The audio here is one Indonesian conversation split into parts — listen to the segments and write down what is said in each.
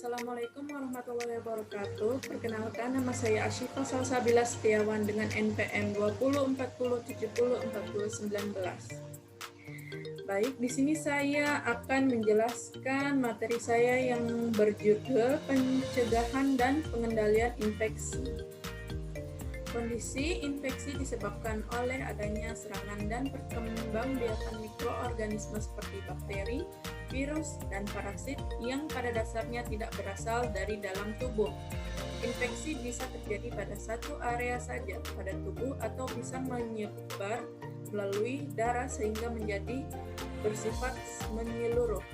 Assalamualaikum warahmatullahi wabarakatuh. Perkenalkan, nama saya Asyifa Salsabila Setiawan dengan NPM 2040704019. Baik, di sini saya akan menjelaskan materi saya yang berjudul pencegahan dan pengendalian infeksi. Kondisi infeksi disebabkan oleh adanya serangan dan perkembangbiakan mikroorganisme seperti bakteri, virus, dan parasit yang pada dasarnya tidak berasal dari dalam tubuh. Infeksi bisa terjadi pada satu area saja pada tubuh atau bisa menyebar melalui darah sehingga menjadi bersifat menyeluruh.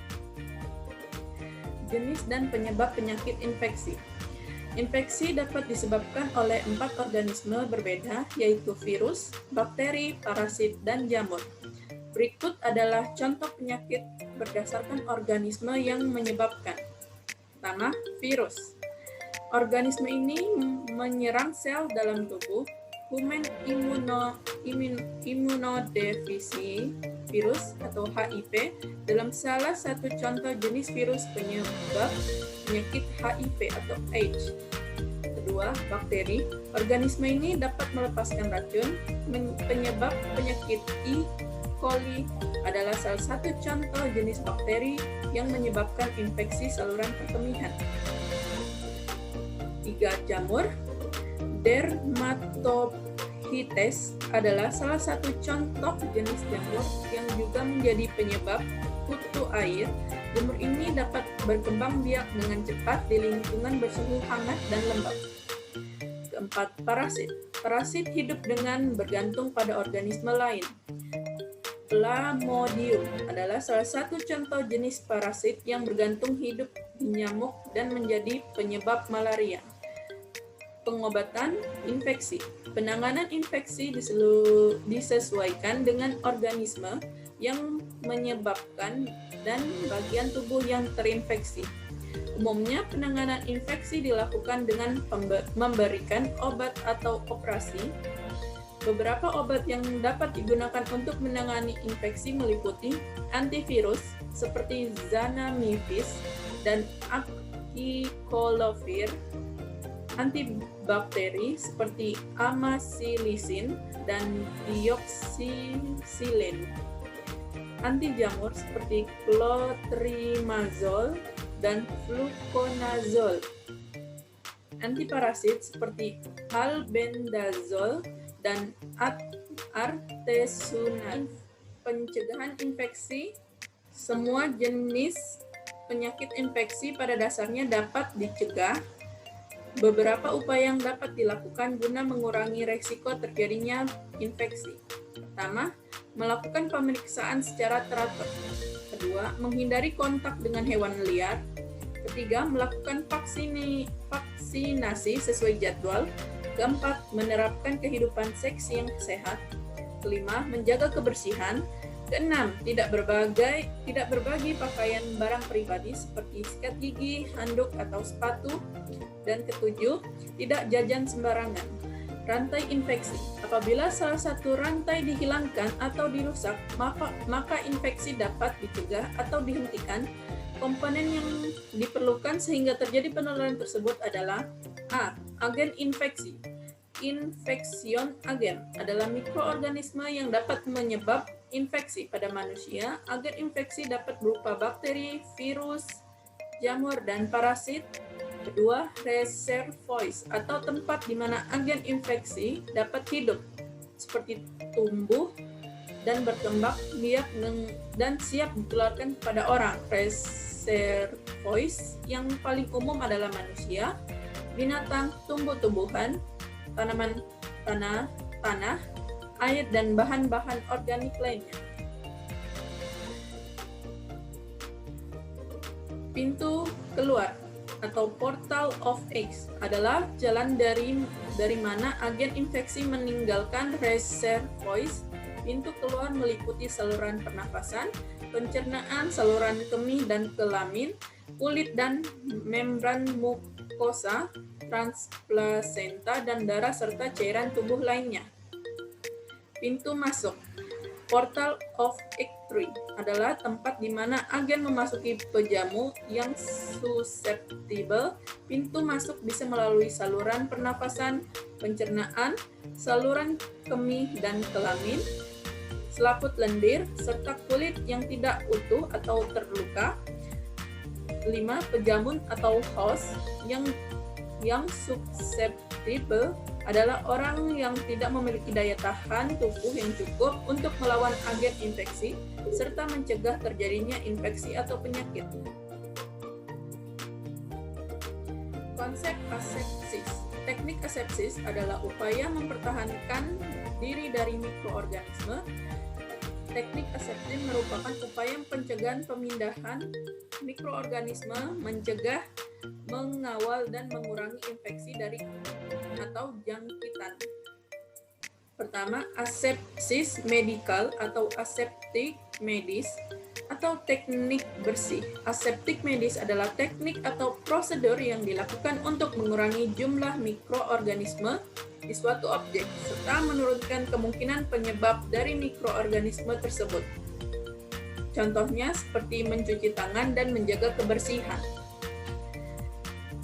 Jenis dan penyebab penyakit infeksi. Infeksi dapat disebabkan oleh 4 organisme berbeda, yaitu virus, bakteri, parasit, dan jamur. Berikut adalah contoh penyakit berdasarkan organisme yang menyebabkan. Pertama, virus. Organisme ini menyerang sel dalam tubuh. Human Immunodeficiency Virus atau HIV dalam salah satu contoh jenis virus penyebab penyakit HIV atau AIDS. Kedua, bakteri. Organisme ini dapat melepaskan racun. Penyebab penyakit E. coli adalah salah satu contoh jenis bakteri yang menyebabkan infeksi saluran perkemihan. 3. Jamur. Dermatohites adalah salah satu contoh jenis jamur yang juga menjadi penyebab kutu air. Jamur ini dapat berkembang biak dengan cepat di lingkungan bersuhu hangat dan lembab. Keempat, parasit. Parasit hidup dengan bergantung pada organisme lain. Plasmodium adalah salah satu contoh jenis parasit yang bergantung hidup di nyamuk dan menjadi penyebab malaria. Pengobatan infeksi. Penanganan infeksi disesuaikan dengan organisme yang menyebabkan dan bagian tubuh yang terinfeksi. Umumnya, penanganan infeksi dilakukan dengan memberikan obat atau operasi. Beberapa obat yang dapat digunakan untuk menangani infeksi meliputi antivirus seperti Zanamivir dan Acyclovir, antibakteri seperti Amoxicillin dan Dioxycycline, anti-jamur seperti Clotrimazole dan Fluconazole, antiparasit seperti Albendazole dan Artesunate. Pencegahan infeksi. Semua jenis penyakit infeksi pada dasarnya dapat dicegah. Beberapa upaya yang dapat dilakukan guna mengurangi risiko terjadinya infeksi. Pertama, melakukan pemeriksaan secara teratur. Kedua, menghindari kontak dengan hewan liar. Ketiga, melakukan vaksinasi sesuai jadwal. Keempat, menerapkan kehidupan seks yang sehat. Kelima, menjaga kebersihan. Keenam, tidak berbagi pakaian barang pribadi seperti sikat gigi, handuk, atau sepatu. Dan ketujuh, tidak jajan sembarangan. Rantai infeksi. Apabila salah satu rantai dihilangkan atau dirusak, maka infeksi dapat dicegah atau dihentikan. Komponen yang diperlukan sehingga terjadi penularan tersebut adalah A. Agen infeksi. Infection agent adalah mikroorganisme yang dapat menyebab infeksi pada manusia. Agen infeksi dapat berupa bakteri, virus, jamur, dan parasit. Kedua, reservoirs atau tempat di mana agen infeksi dapat hidup, seperti tumbuh dan berkembang biak dan siap ditularkan kepada orang. Reservoirs yang paling umum adalah manusia, binatang, tumbuh-tumbuhan, tanaman, tanah, air, dan bahan-bahan organik lainnya. Pintu keluar atau portal of eggs adalah jalan dari mana agen infeksi meninggalkan reservoirs. Pintu keluar meliputi saluran pernafasan, pencernaan, saluran kemih dan kelamin, kulit dan membran mukosa, transplasenta, dan darah serta cairan tubuh lainnya. Pintu masuk. Portal of Entry adalah tempat di mana agen memasuki pejamu yang susceptible. Pintu masuk bisa melalui saluran pernapasan, pencernaan, saluran kemih dan kelamin, selaput lendir, serta kulit yang tidak utuh atau terluka. 5. Pejamun atau host yang susceptible adalah orang yang tidak memiliki daya tahan tubuh yang cukup untuk melawan agen infeksi serta mencegah terjadinya infeksi atau penyakit. Konsep asepsis. Teknik asepsis adalah upaya mempertahankan diri dari mikroorganisme. Teknik asepsis merupakan upaya pencegahan pemindahan mikroorganisme, mencegah, mengawal, dan mengurangi infeksi dari atau jangkitan. Pertama, asepsis medikal atau aseptik medis atau teknik bersih. Aseptik medis adalah teknik atau prosedur yang dilakukan untuk mengurangi jumlah mikroorganisme di suatu objek serta menurunkan kemungkinan penyebab dari mikroorganisme tersebut. Contohnya seperti mencuci tangan dan menjaga kebersihan.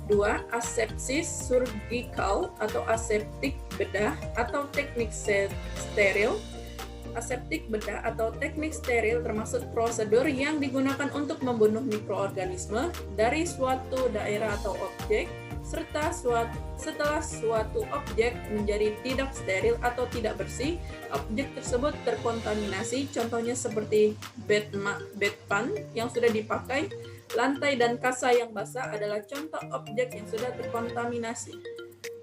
2. Asepsis surgikal atau aseptik bedah atau teknik steril. Aseptik bedah atau teknik steril termasuk prosedur yang digunakan untuk membunuh mikroorganisme dari suatu daerah atau objek, serta setelah suatu objek menjadi tidak steril atau tidak bersih, objek tersebut terkontaminasi, contohnya seperti bedpan yang sudah dipakai. Lantai dan kasa yang basah adalah contoh objek yang sudah terkontaminasi.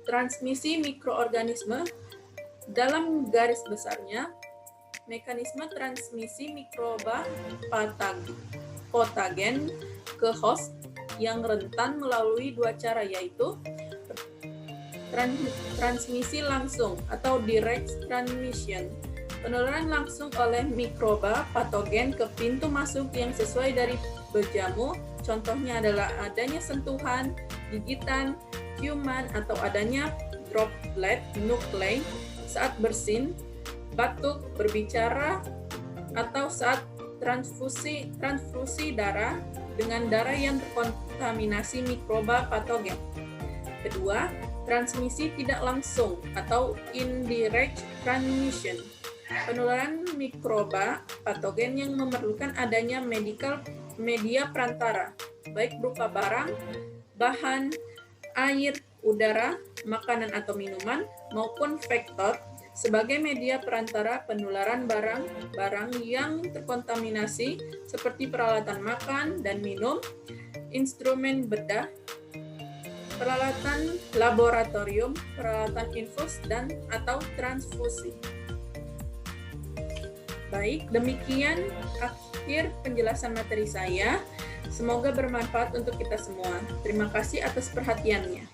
Transmisi mikroorganisme. Dalam garis besarnya, mekanisme transmisi mikroba patogen ke host yang rentan melalui dua cara, yaitu transmisi langsung atau direct transmission. Penularan langsung oleh mikroba patogen ke pintu masuk yang sesuai dari pejamu, contohnya adalah adanya sentuhan, gigitan, ciuman, atau adanya droplet nuklei saat bersin, batuk, berbicara, atau saat transfusi darah dengan darah yang terkontaminasi mikroba patogen. Kedua, transmisi tidak langsung atau indirect transmission. Penularan mikroba patogen yang memerlukan adanya media perantara, baik berupa barang, bahan, air, udara, makanan atau minuman, maupun vektor sebagai media perantara penularan barang yang terkontaminasi seperti peralatan makan dan minum, instrumen bedah, peralatan laboratorium, peralatan infus dan atau transfusi. Baik, demikian akhir penjelasan materi saya. Semoga bermanfaat untuk kita semua. Terima kasih atas perhatiannya.